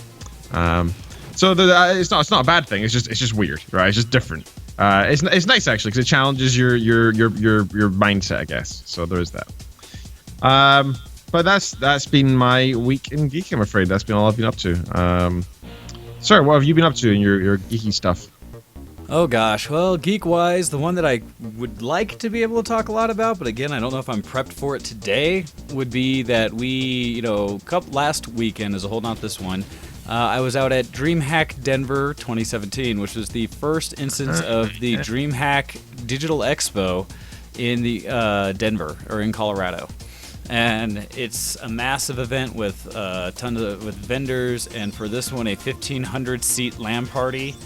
So it's not a bad thing. It's just weird, right? It's just different. It's nice actually because it challenges your mindset, I guess. So there is that. But that's been my week in geek. I'm afraid that's been all I've been up to. Sorry, what have you been up to in your geeky stuff? Oh gosh, well, geek-wise, the one that I would like to be able to talk a lot about, but again, I don't know if I'm prepped for it today, would be that we, last weekend as a whole, not this one, I was out at DreamHack Denver 2017, which was the first instance of the DreamHack Digital Expo in the Denver, or in Colorado. And it's a massive event with with vendors, and for this one, a 1,500-seat LAN party.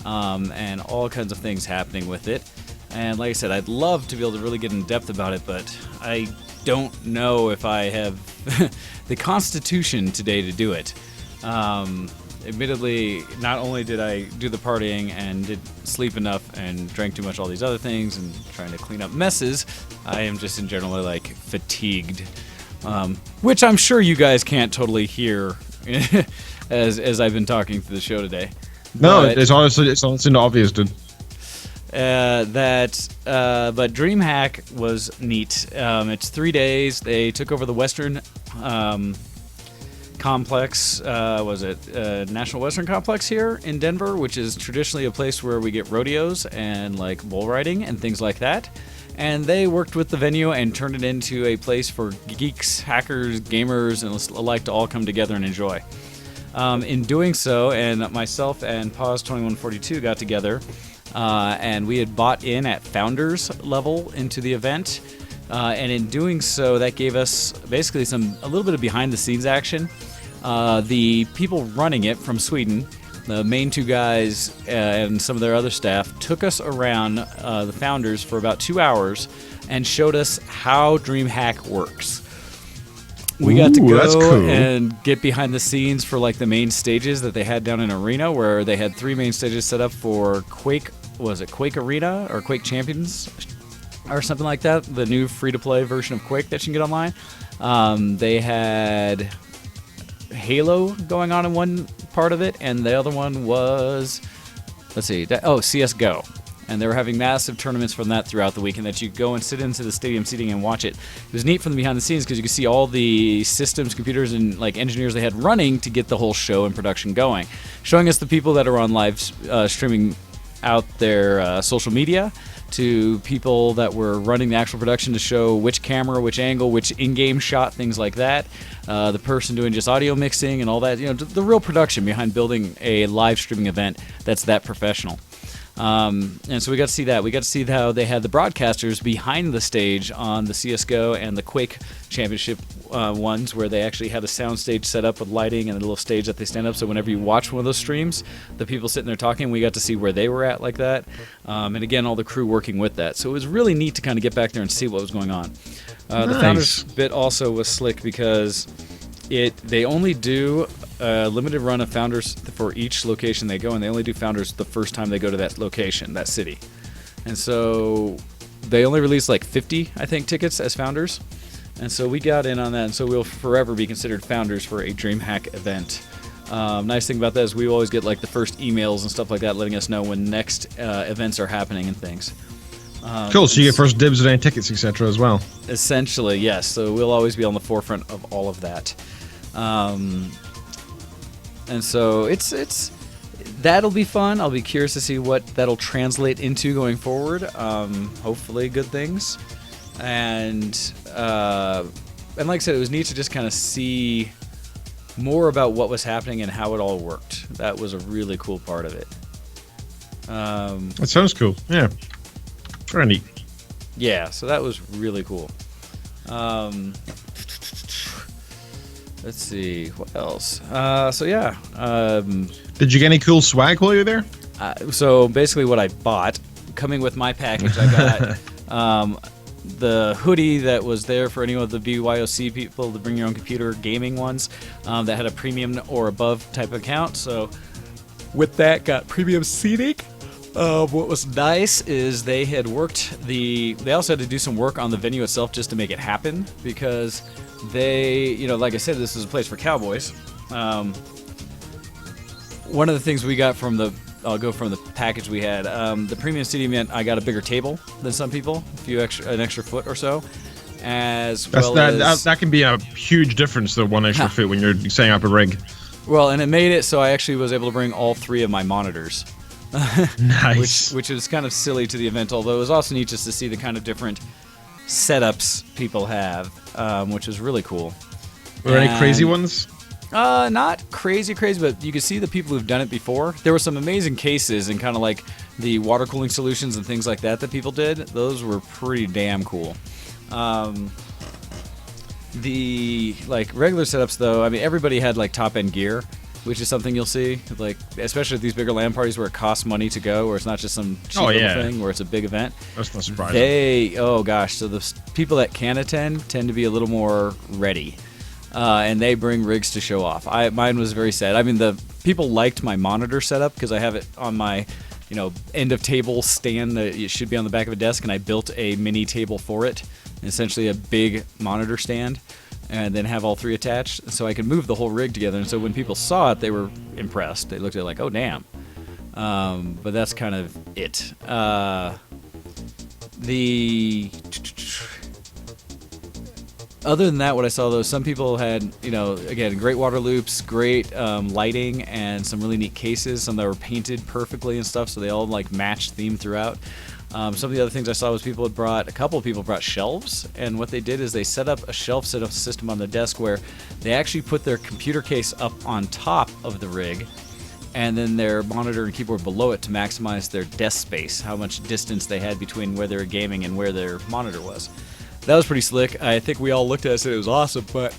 And all kinds of things happening with it. And like I said, I'd love to be able to really get in depth about it, but I don't know if I have the constitution today to do it. Admittedly, not only did I do the partying and did sleep enough and drank too much all these other things and trying to clean up messes, I am just in general fatigued. Which I'm sure you guys can't totally hear as I've been talking through the show today. No, but it's honestly not obvious, dude. But DreamHack was neat. It's 3 days. They took over the Western Complex. National Western Complex here in Denver, which is traditionally a place where we get rodeos and like bull riding and things like that. And they worked with the venue and turned it into a place for geeks, hackers, gamers, and alike to all come together and enjoy. In doing so, and myself and Pause2142 got together, and we had bought in at founders level into the event, and in doing so, that gave us basically a little bit of behind the scenes action. The people running it from Sweden, the main two guys and some of their other staff, took us around the founders for about 2 hours and showed us how DreamHack works. We got to go and get behind the scenes for like the main stages that they had down in Arena, where they had 3 main stages set up for Quake. Was it Quake Arena or Quake Champions or something like that? The new free-to-play version of Quake that you can get online. They had Halo going on in one part of it, and the other one was, CSGO. And they were having massive tournaments from that throughout the week, and that you go and sit into the stadium seating and watch it. It was neat from the behind the scenes because you could see all the systems, computers, and like engineers they had running to get the whole show and production going. Showing us the people that are on live streaming out their social media, to people that were running the actual production to show which camera, which angle, which in-game shot, things like that. The person doing just audio mixing and all that. The real production behind building a live streaming event that's that professional. And so we got to see that. We got to see how they had the broadcasters behind the stage on the CSGO and the Quake Championship ones, where they actually had a sound stage set up with lighting and a little stage that they stand up. So whenever you watch one of those streams, the people sitting there talking, we got to see where they were at like that. And again, all the crew working with that. So it was really neat to kind of get back there and see what was going on. The Founders bit also was slick because they only do a limited run of Founders for each location they go, and they only do Founders the first time they go to that location, that city. And so they only release like 50, I think, tickets as Founders. And so we got in on that, and so we'll forever be considered Founders for a DreamHack event. Nice thing about that is we always get like the first emails and stuff like that letting us know when next events are happening and things. Cool, so you get first dibs at any tickets, etc. as well. Essentially, yes. So we'll always be on the forefront of all of that. And so it's that'll be fun. I'll be curious to see what that'll translate into going forward. Hopefully good things. And like I said, it was neat to just kind of see more about what was happening and how it all worked. That was a really cool part of it. That sounds cool. Yeah. Very neat. Yeah, so that was really cool. Let's see, what else? Did you get any cool swag while you were there? So basically what I bought, coming with my package, I got the hoodie that was there for any of the BYOC people, the bring your own computer gaming ones, that had a premium or above type account. So with that, got premium seating. What was nice is they had they also had to do some work on the venue itself just to make it happen, because they, like I said, this is a place for cowboys. One of the things we got I'll go from the package we had. The premium seating meant I got a bigger table than some people, an extra foot or so. That can be a huge difference, though, one extra foot when you're setting up a rig. Well, and it made it so I actually was able to bring all 3 of my monitors. Nice. Which is kind of silly to the event, although it was also neat just to see the kind of different setups people have, which is really cool. Were there any crazy ones? Not crazy, but you can see the people who've done it before. There were some amazing cases and kind of like the water cooling solutions and things like that people did. Those were pretty damn cool. The regular setups, though, I mean, everybody had top end gear, which is something you'll see, especially at these bigger LAN parties where it costs money to go, where it's not just some cheap little thing, where it's a big event. That's not surprising. So the people that can attend tend to be a little more ready. And they bring rigs to show off. Mine was very sad. I mean, the people liked my monitor setup because I have it on my, end of table stand that it should be on the back of a desk, and I built a mini table for it, essentially a big monitor stand, and then have all 3 attached, so I could move the whole rig together. And so when people saw it, they were impressed. They looked at it like, oh damn. But that's kind of it. Other than that, what I saw, though, some people had, again, great water loops, great lighting, and some really neat cases. Some that were painted perfectly and stuff, so they all matched theme throughout. Some of the other things I saw was a couple of people brought shelves, and what they did is they set up a shelf setup system on the desk where they actually put their computer case up on top of the rig, and then their monitor and keyboard below it to maximize their desk space, how much distance they had between where they were gaming and where their monitor was. That was pretty slick. I think we all looked at it and said it was awesome, but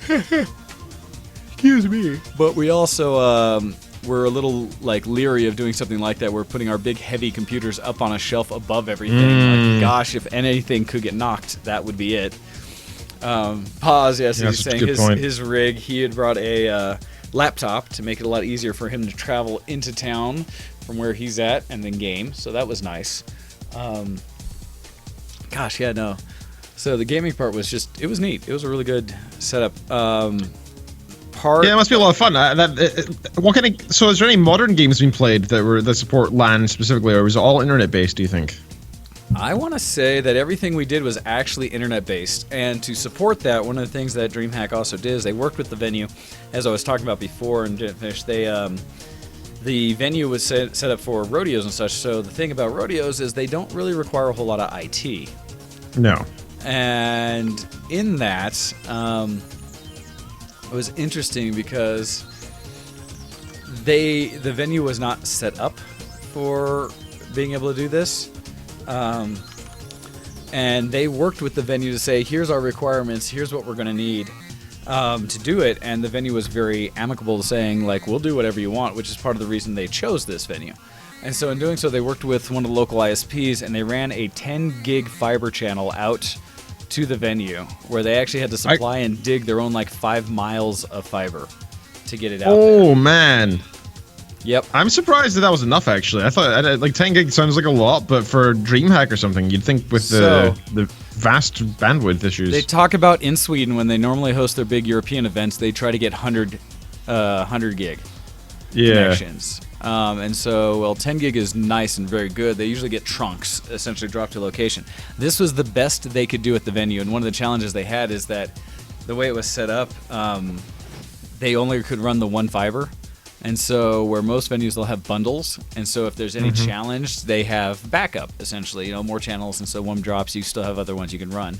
excuse me. But we also were a little leery of doing something like that. We're putting our big heavy computers up on a shelf above everything. Gosh, if anything could get knocked, that would be it. Pause. Yes, he's saying his rig. He had brought a laptop to make it a lot easier for him to travel into town from where he's at and then game. So that was nice. Gosh, yeah, no. So the gaming part was it was neat. It was a really good setup. Yeah, it must be a lot of fun. So is there any modern games being played that support LAN specifically, or was it all internet based, do you think? I want to say that everything we did was actually internet based, and to support that, one of the things that DreamHack also did is they worked with the venue, as I was talking about before and didn't finish. The venue was set up for rodeos and such, so the thing about rodeos is they don't really require a whole lot of IT. No. And in that, it was interesting because the venue was not set up for being able to do this. And they worked with the venue to say, here's our requirements, here's what we're going to need to do it. And the venue was very amicable to saying, we'll do whatever you want, which is part of the reason they chose this venue. And so in doing so, they worked with one of the local ISPs, and they ran a 10 gig fiber channel out to the venue, where they actually had to supply and dig their own 5 miles of fiber to get it out there. Oh, man. Yep. I'm surprised that was enough, actually. I thought 10 gig sounds like a lot, but for DreamHack or something, you'd think with the vast bandwidth issues. They talk about in Sweden, when they normally host their big European events, they try to get 100 gig connections. And so, 10 gig is nice and very good. They usually get trunks, essentially dropped to location. This was the best they could do at the venue, and one of the challenges they had is that the way it was set up, they only could run the one fiber. And so where most venues, they'll have bundles. And so if there's any challenge, they have backup, essentially. More channels, and so one drops, you still have other ones you can run.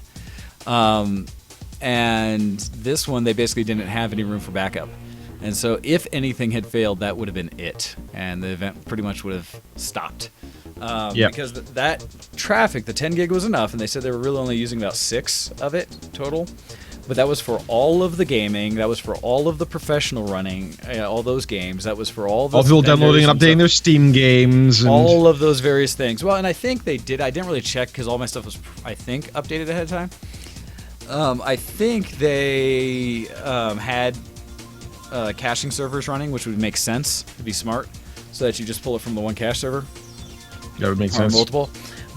And this one, they basically didn't have any room for backup. And so if anything had failed, that would have been it. And the event pretty much would have stopped. Because that traffic, the 10 gig was enough, and they said they were really only using about 6 of it total. But that was for all of the gaming. That was for all of the professional running, all those games. That was for all the people downloading and updating their Steam games. And all of those various things. Well, and I think they did. I didn't really check because all my stuff was, I think, updated ahead of time. I think they had caching servers running, which would make sense. It'd be smart, so that you just pull it from the one cache server. That would make sense. Multiple.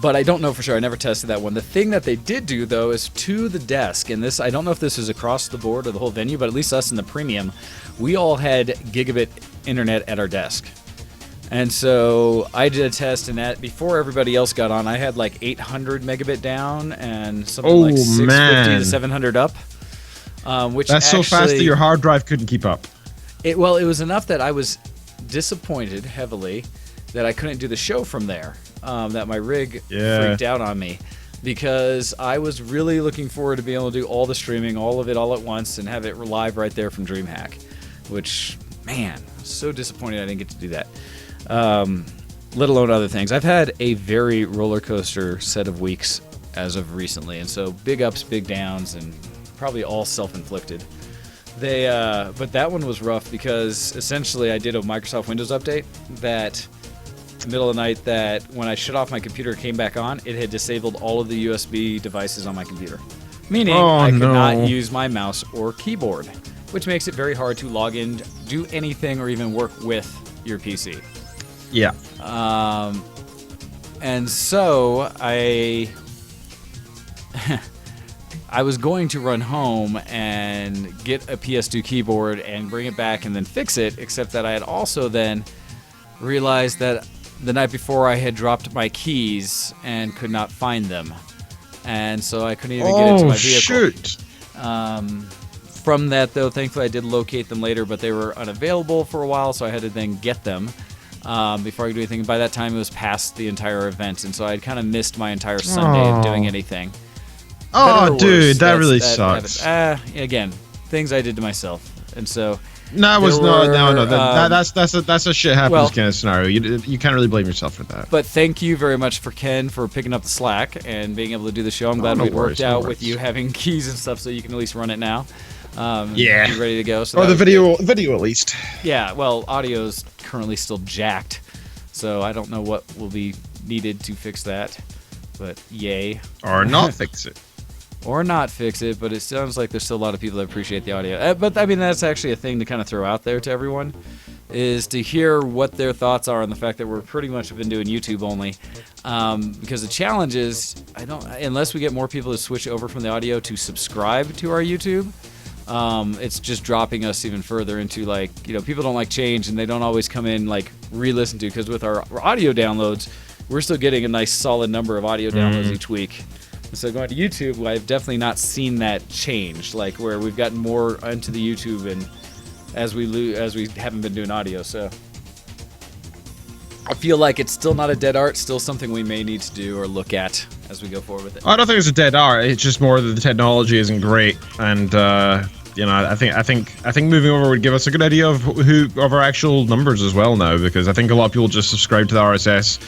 But I don't know for sure. I never tested that one. The thing that they did do, though, is to the desk, and this, I don't know if this is across the board or the whole venue, but at least us in the premium, we all had gigabit internet at our desk. And so I did a test, and that before everybody else got on, I had like 800 megabit down and something like 650 to 700 up. Which that's actually, so fast that your hard drive couldn't keep up. It was enough that I was disappointed heavily that I couldn't do the show from there. That my rig freaked out on me, because I was really looking forward to being able to do all the streaming, all of it all at once, and have it live right there from DreamHack, which, man, so disappointed I didn't get to do that. Let alone other things. I've had a very roller coaster set of weeks as of recently, and so big ups, big downs, and probably all self-inflicted. But that one was rough because essentially I did a Microsoft Windows update that middle of the night, that when I shut off my computer came back on, it had disabled all of the USB devices on my computer, meaning I could not use my mouse or keyboard, which makes it very hard to log in, do anything, or even work with your PC. Yeah. And so I was going to run home and get a PS2 keyboard and bring it back and then fix it, except that I had also then realized that the night before I had dropped my keys and could not find them. And so I couldn't even get into my vehicle. Shoot. From that, though, thankfully I did locate them later, but they were unavailable for a while, so I had to then get them before I could do anything. By that time, it was past the entire event, and so I had kind of missed my entire Sunday of doing anything. Oh, dude, that really sucks. Again, things I did to myself. And so... No. That's a shit happens kind of scenario. You can't really blame yourself for that. But thank you very much for Ken for picking up the slack and being able to do the show. I'm glad we worked out with you having keys and stuff, so you can at least run it now. Be ready to go. So or the video at least. Yeah. Well, audio's currently still jacked, so I don't know what will be needed to fix that. But yay. Or not fix it. Or not fix it, but it sounds like there's still a lot of people that appreciate the audio. But I mean, that's actually a thing to kind of throw out there to everyone, is to hear what their thoughts are on the fact that we're pretty much been doing YouTube only. Because the challenge is, unless we get more people to switch over from the audio to subscribe to our YouTube, it's just dropping us even further into, like, people don't like change, and they don't always come in, like, re-listen to, because with our audio downloads, we're still getting a nice solid number of audio downloads each week. So going to YouTube, I've definitely not seen that change, like where we've gotten more into the YouTube, and as we haven't been doing audio. So I feel like it's still not a dead art, still something we may need to do or look at as we go forward with it. I don't think it's a dead art. It's just more that the technology isn't great, and I think moving over would give us a good idea of our actual numbers as well now, because I think a lot of people just subscribe to the RSS.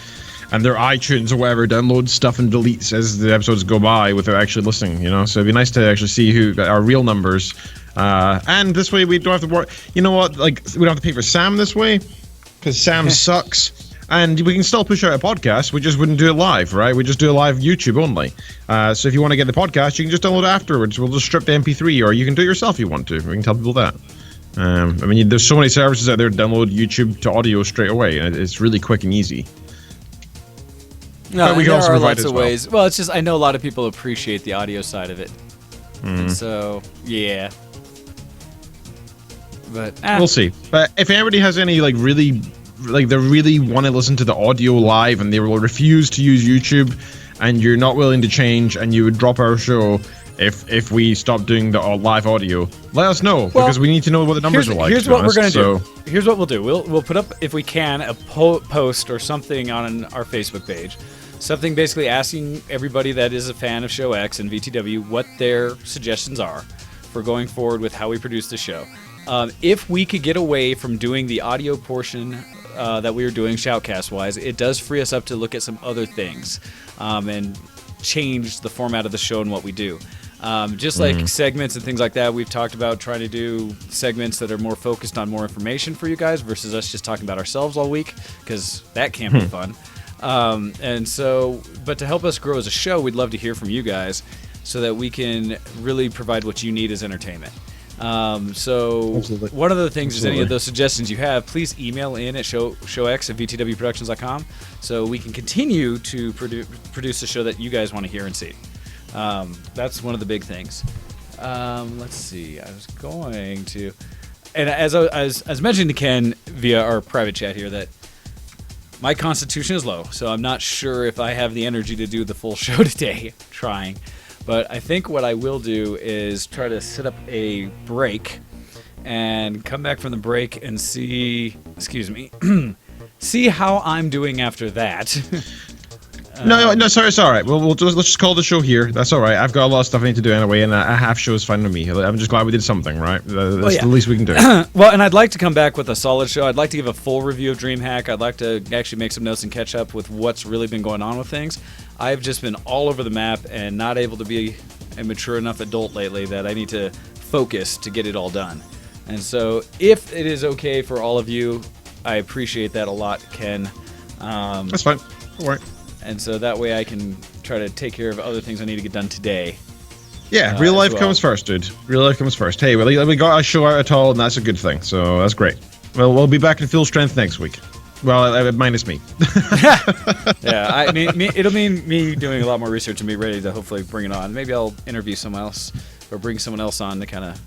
And their iTunes or whatever downloads stuff and deletes as the episodes go by without actually listening, So it'd be nice to actually see who our real numbers. And this way we don't have to worry. You know what? Like, we don't have to pay for Sam this way, because Sam sucks. And we can still push out a podcast. We just wouldn't do it live, right? We just do it live YouTube only. So if you want to get the podcast, you can just download it afterwards. We'll just strip the MP3, or you can do it yourself if you want to. We can tell people that. There's so many services out there to download YouTube to audio straight away, and it's really quick and easy. No, there are lots of ways. Well, it's just I know a lot of people appreciate the audio side of it, and so yeah. But we'll see. But if anybody has any they really want to listen to the audio live and they will refuse to use YouTube, and you're not willing to change, and you would drop our show if we stop doing the live audio, let us know, because we need to know what the numbers are like. Here's what we're gonna do. Here's what we'll do. We'll put up, if we can, a post or something on our Facebook page. Something basically asking everybody that is a fan of Show X and VTW what their suggestions are for going forward with how we produce the show. If we could get away from doing the audio portion that we were doing Shoutcast-wise, it does free us up to look at some other things and change the format of the show and what we do. Just like segments and things like that, we've talked about trying to do segments that are more focused on more information for you guys versus us just talking about ourselves all week, because that can't be fun. But to help us grow as a show, we'd love to hear from you guys so that we can really provide what you need as entertainment. Absolutely. One of the things is any of those suggestions you have, please email in at showx@vtwproductions.com so we can continue to produce a show that you guys want to hear and see. That's one of the big things. Let's see. I was going to, and as I was mentioning to Ken via our private chat here, that my constitution is low, so I'm not sure if I have the energy to do the full show today. I'm trying. But I think what I will do is try to set up a break and come back from the break and see how I'm doing after that. No, sorry, it's all right. Let's just call the show here. That's all right. I've got a lot of stuff I need to do anyway, and a half show is fine with me. I'm just glad we did something, right? That's the least we can do. Well, and I'd like to come back with a solid show. I'd like to give a full review of DreamHack. I'd like to actually make some notes and catch up with what's really been going on with things. I've just been all over the map and not able to be a mature enough adult lately that I need to focus to get it all done. And so if it is okay for all of you, I appreciate that a lot, Ken. That's fine. All right. And so that way I can try to take care of other things I need to get done today. Yeah, real life comes first, dude. Real life comes first. Hey, we got a show out at all, and that's a good thing. So that's great. Well, we'll be back in full strength next week. Well, minus me. Yeah, I mean, it'll mean me doing a lot more research and be ready to hopefully bring it on. Maybe I'll interview someone else or bring someone else on to kind of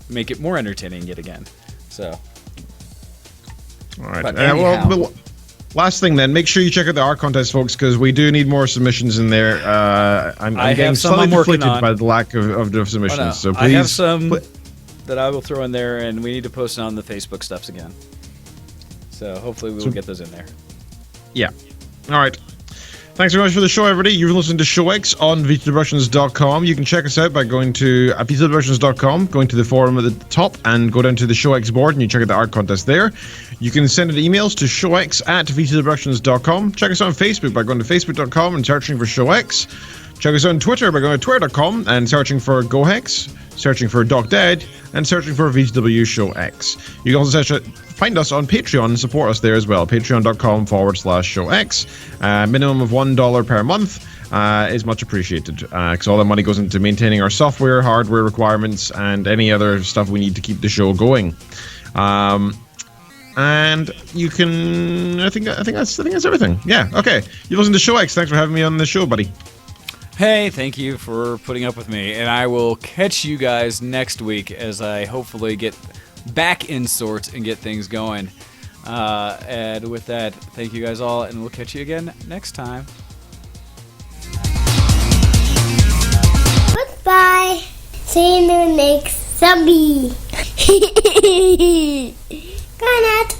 make it more entertaining yet again. So. All right. Last thing then, make sure you check out the art contest, folks, because we do need more submissions in there. I'm getting slightly deflated by the lack of the submissions. Oh, no. So please, I have some that I will throw in there, and we need to post it on the Facebook stuffs again. So hopefully we will get those in there. Yeah. All right. Thanks very much for the show, everybody. You've listened to ShowX on VTWProductions.com. You can check us out by going to VTWProductions.com, going to the forum at the top, and go down to the ShowX board, and you check out the art contest there. You can send it emails to showx@VTWProductions.com. Check us out on Facebook by going to Facebook.com and searching for ShowX. Check us out on Twitter by going to Twitter.com and searching for GoHex, searching for DocDead, and searching for VTW ShowX. You can also find us on Patreon and support us there as well. Patreon.com/ShowX. Minimum of $1 per month is much appreciated, because all that money goes into maintaining our software, hardware requirements, and any other stuff we need to keep the show going. And you can, I think that's everything. Yeah, okay. You listen to ShowX. Thanks for having me on the show, buddy. Hey, thank you for putting up with me, and I will catch you guys next week as I hopefully get back in sorts and get things going. And with that, thank you guys all, and we'll catch you again next time. Goodbye. See you in the next zombie. Good night.